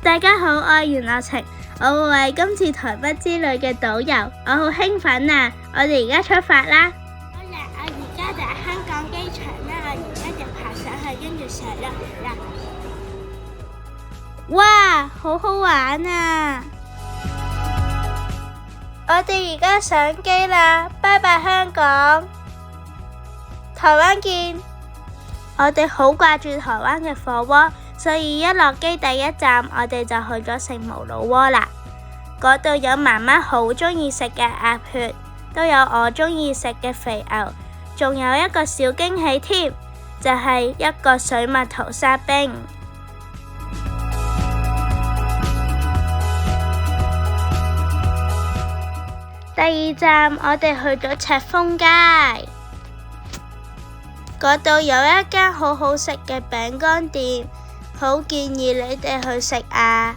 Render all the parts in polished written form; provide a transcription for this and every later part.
大家好，我係袁樂晴，我會為今次台北之旅嘅導遊，我好興奮啊！我哋而家出發啦！好啦，我而家就喺香港機場啦，我而家就爬上去，跟住上落嚟啦。哇，好好玩啊！我哋而家上機啦，拜拜香港，台灣見！我哋好掛住台灣嘅火鍋，所以一落機第一站，我哋就去咗食無腦鍋啦。嗰度有媽媽好鍾意食嘅鴨血，都有我鍾意食嘅肥牛，仲有一個小驚喜添，就係一個水蜜桃沙冰。第二站，我哋去咗赤峰街，嗰度有一間好好食嘅餅乾店，好建議你哋去食啊！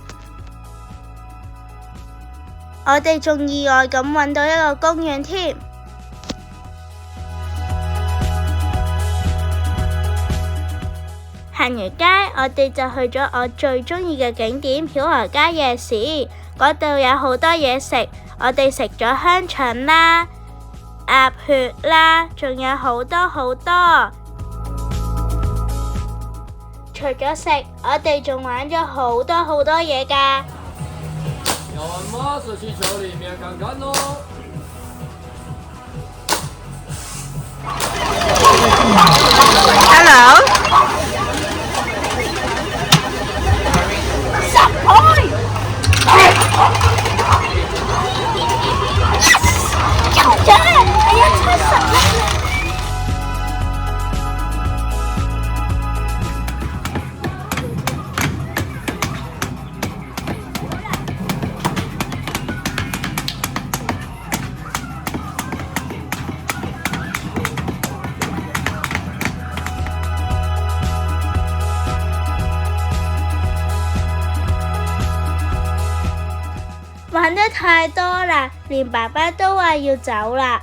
我哋仲意外咁搵到一個公園添。行完街，我哋就去咗我最鍾意嘅景點曉河街夜市，嗰度有好多嘢食。我哋食咗香腸啦、鴨血啦，仲有好多好多。除咗食，我哋仲玩咗好多好多嘢㗎。咬完嗎？射氣球裡面看看咯。Hello。玩得太多啦，連爸爸都話要走啦。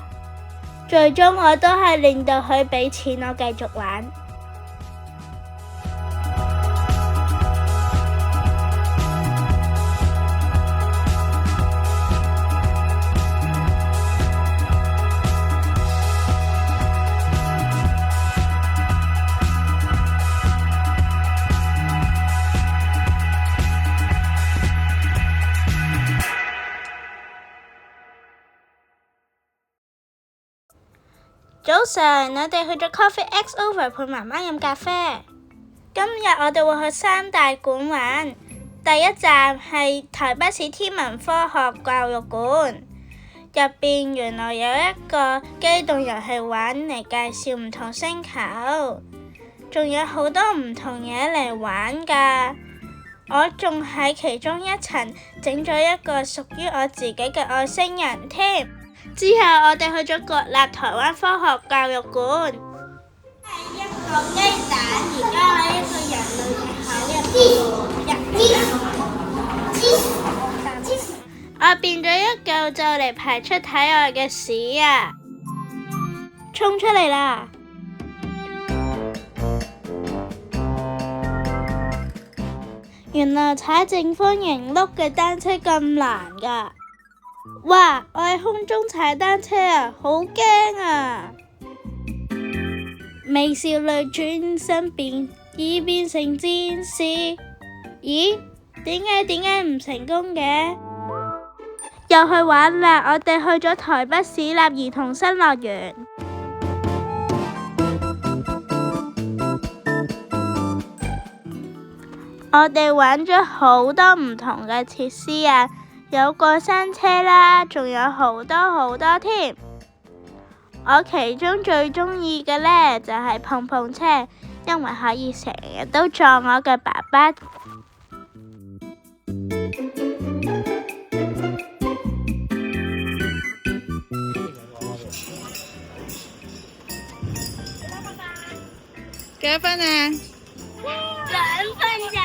最終我都係令到佢俾錢我繼續玩。早上，我哋去咗 Coffee X Over 陪媽媽飲咖啡。今日我哋會去三大館玩。第一站係台北市天文科學教育館，入邊原來有一個機動遊戲玩嚟介紹唔同星球，仲有好多唔同嘢嚟玩㗎。我仲喺其中一層整咗一個屬於我自己嘅外星人添。之後我哋去咗國立台灣科學教育館，係一個雞蛋，而家喺一個人類嘅口入邊。我變咗一嚿就嚟排出體外嘅屎啊！衝出嚟啦！原來踩正方形碌嘅單車咁難㗎！哇！我喺空中踩單車啊，好驚啊！美少女轉身變，已變成戰士。咦？點解唔成功嘅？又去玩啦！我哋去咗台北市立兒童新樂園。我哋玩咗好多唔同嘅設施啊！有過山車啦，仲有好多好多添。我其中最鍾意嘅呢，就係碰碰車，因為可以成日都撞我嘅爸爸。幾多分啊？2分咋？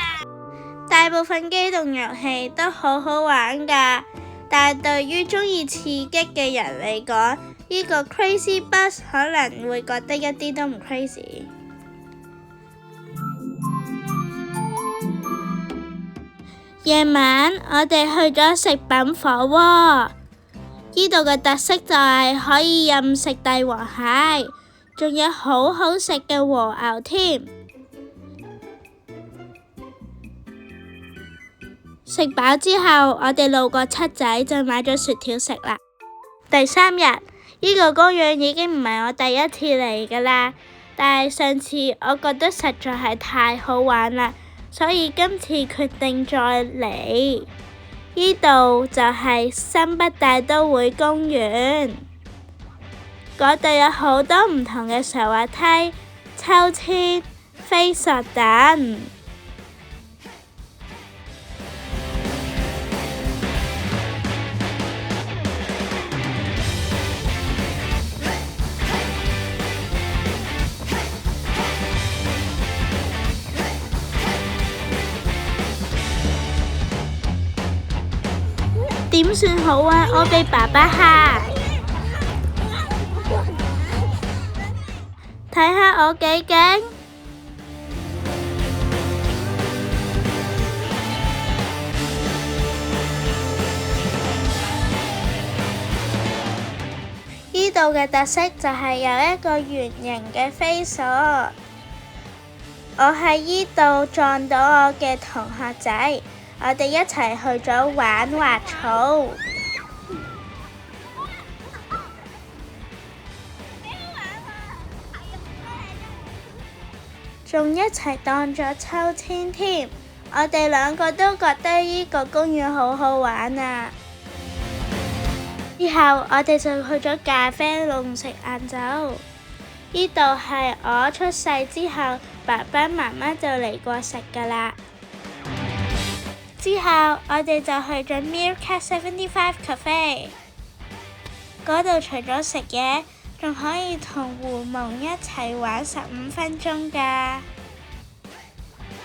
大部分機動遊戲都好好玩㗎，但係對於鍾意刺激嘅人嚟講，呢個 Crazy Bus 可能會覺得一啲都唔 crazy。夜晚我哋去咗食品火鍋，呢度嘅特色就係可以任食帝王蟹，仲有好好食嘅和牛添。食飽之後，我哋路過七仔就買咗薯條食啦。第3日，呢個公園已經唔係我第一次嚟㗎啦，但係上次我覺得實在係太好玩啦，所以今次決定再嚟。呢度就係新北大都會公園，嗰度有好多唔同嘅滑滑梯、秋千、飛索等。點算好啊？我被爸爸嚇。睇下我幾勁！呢度嘅特色就係有一個圓形嘅飛索。我喺呢度撞到我嘅同學仔。我哋一齊去咗玩滑草，仲一齊盪咗秋千添。我哋兩個都覺得呢個公園好好玩啊！之後我哋就去咗咖啡弄食晏晝。呢度係我出世之後，爸爸媽媽就嚟過食㗎啦。之後我哋就去咗 Meerkat 75 Cafe， 嗰度除咗食嘢，仲可以同狐獴一齊玩15分鐘㗎。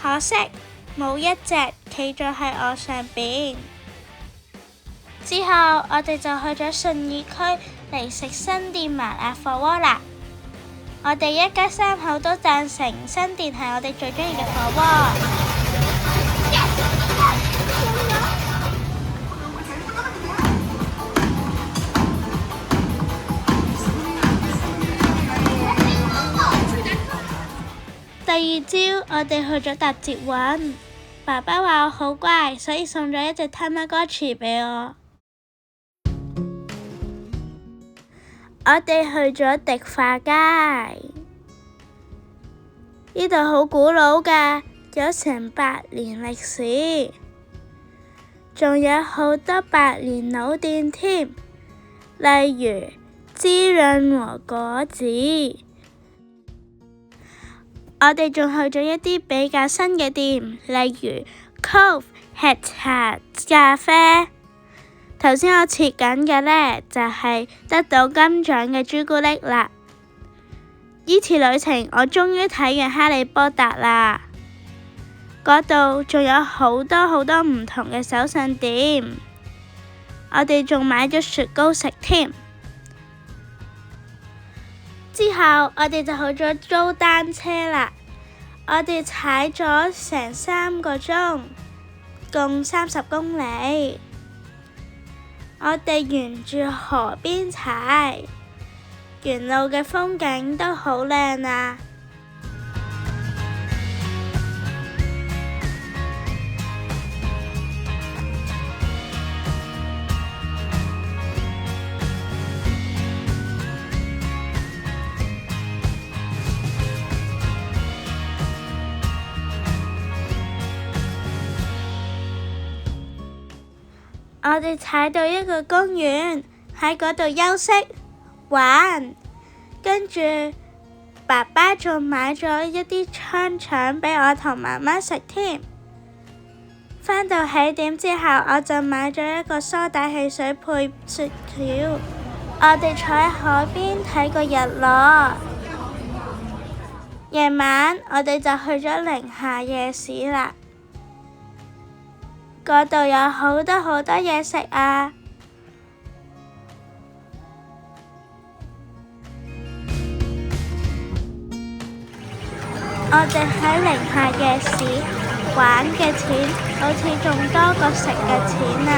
可惜冇一隻企咗喺我上邊。之後我哋就去咗信義區嚟食新店麻辣火鍋啦。我哋一家3口都贊成新店係我哋最鍾意嘅火鍋。第2朝，我哋去咗搭捷運。爸爸話我好乖，所以送咗一隻 Tamagotchi 俾我。我哋去咗迪化街，呢度好古老㗎，有成100年歷史，仲有好多百年老店添，例如滋潤和果子。我哋仲去咗一啲比較新嘅店，例如 Cove 吃茶咖啡。頭先我切緊嘅呢，就係得到金獎嘅朱古力啦。呢次旅程我終於睇完哈利波特啦。嗰度仲有好多好多唔同嘅手信店，我哋仲買咗雪糕食添。之後我哋就去咗租單車啦，我哋踩咗成3個鐘，共30公里。我哋沿住河邊踩，沿路嘅風景都好靚啊！我哋踩到一個公園，喺嗰度休息玩，跟住爸爸仲買咗一啲香腸俾我同媽媽食添。返到起點之後，我就買咗一個梳打汽水配雪條。我哋坐喺海邊睇個日落。夜晚我哋就去咗寧夏夜市啦。嗰度有好多好多嘢食啊！我哋喺寧夏夜市玩嘅錢好似仲多過食嘅錢啊！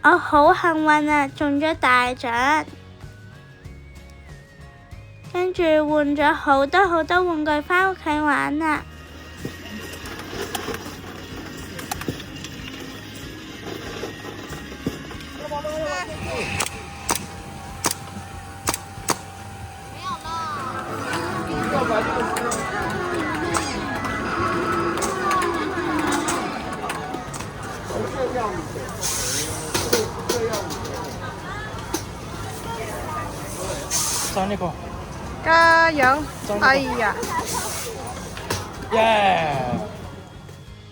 我好幸運啊，中咗大獎，跟住換咗好多好多玩具返屋企玩啊！上呢個，加油！哎呀，耶！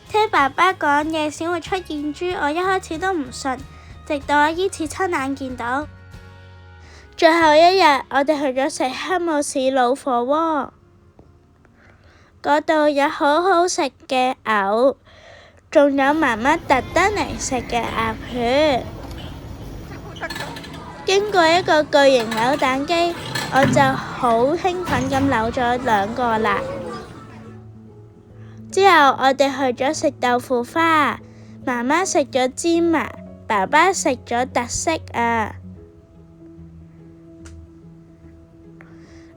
聽爸爸講夜閃會出現豬，我一開始都唔信，直到我依次親眼見到。最後一日，我哋去咗食黑武士老火鍋，嗰度有好好食嘅牛，仲有媽媽特登嚟食嘅鴨血。經過一個巨型扭蛋機，我就好興奮咁扭咗2個啦。之後我哋去咗食豆腐花，媽媽食咗芝麻，爸爸食咗特色啊。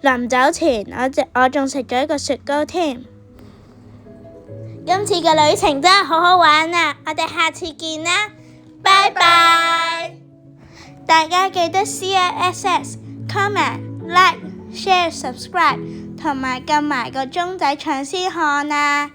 臨走前，我仲食咗一個雪糕添。今次嘅旅程真係好好玩啊！我哋下次見啦，拜拜！大家記得 CLSS comment like share subscribe 同埋撳埋個鐘仔搶先看啊！